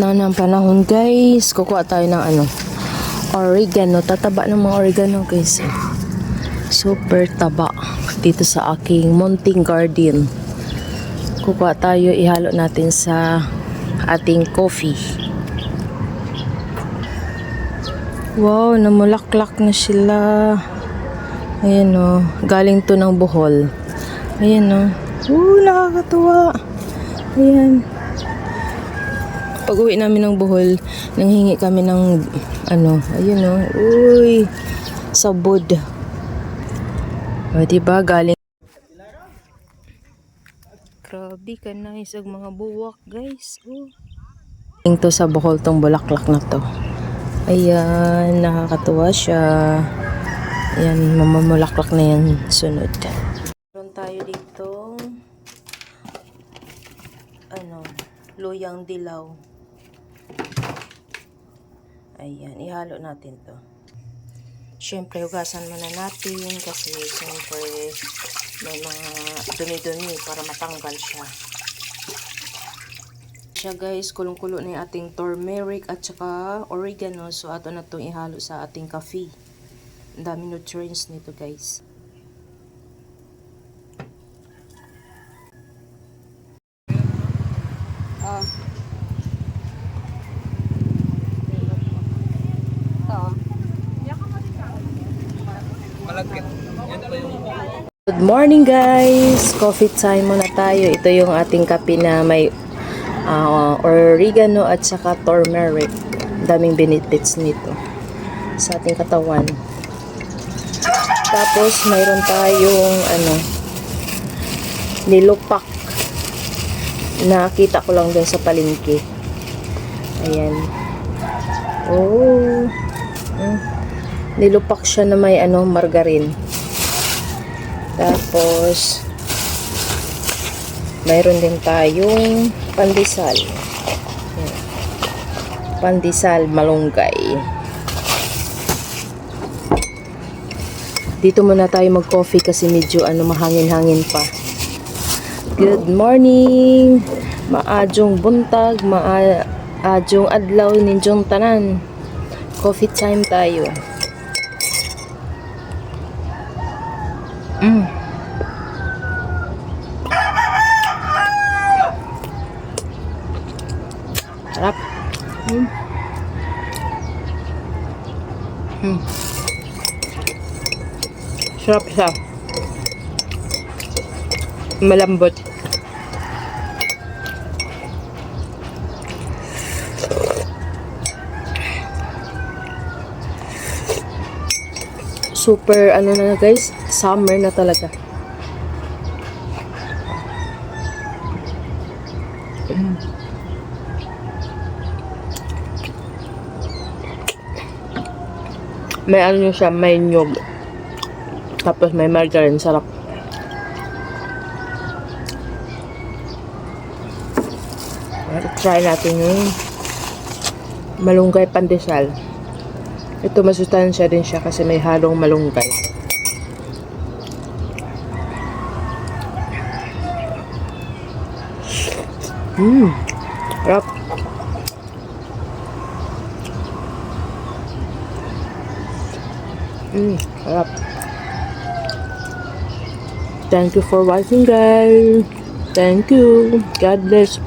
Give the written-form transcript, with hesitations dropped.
Na ng panahon guys, kukuha tayo ng oregano. Tataba ng mga oregano guys. Super taba dito sa aking munting garden. Kukuha tayo, ihalo natin sa ating coffee. Wow, namulaklak na sila. Ayan o, galing to ng Bohol. Ayan o, nakakatuwa. Ayan. Pag uwi namin ng Bohol, nanghingi kami ng ayun o, uy, sabod. O, diba, galing. Grabe ka nice ang mga buwak guys. Ito sa Bohol tong bulaklak na to. Ayan, nakakatuwa siya. Ayan, mamamulaklak na yan sunod. Meron tayo dito luyang dilaw. Ayan, ihalo natin to. Siyempre, hugasan muna natin kasi siyempre may mga dumi-dumi para matanggal siya. Guys, kulong-kulo na yung ating turmeric at saka oregano. So, ato na itong ihalo sa ating coffee. Ang dami nutrients nito guys. Good morning guys! Coffee time muna tayo. Ito yung ating kape na may oregano at saka turmeric. Daming benefits nito sa ating katawan. Tapos mayroon tayong nilupak. Nakita ko lang dun sa palengke. Ayan. Oh. Nilupak siya na may margarine. Tapos mayroon din tayong pandesal. Ayan. Pandesal malunggay. Dito muna tayo mag-coffee kasi medyo mahangin-hangin pa. Good morning! Maadjong buntag, maadjong adlaw ninjong tanan. Coffee time tayo. Sarap. Sarap siya. Malambot. Super na guys, summer na talaga. May siya, may nyog. Tapos may margarine, sarap. Try natin yung malunggay pandesal. Ito masustansya din siya kasi may halong malunggay. Sarap. Sarap. Thank you for watching guys. Thank you. God bless.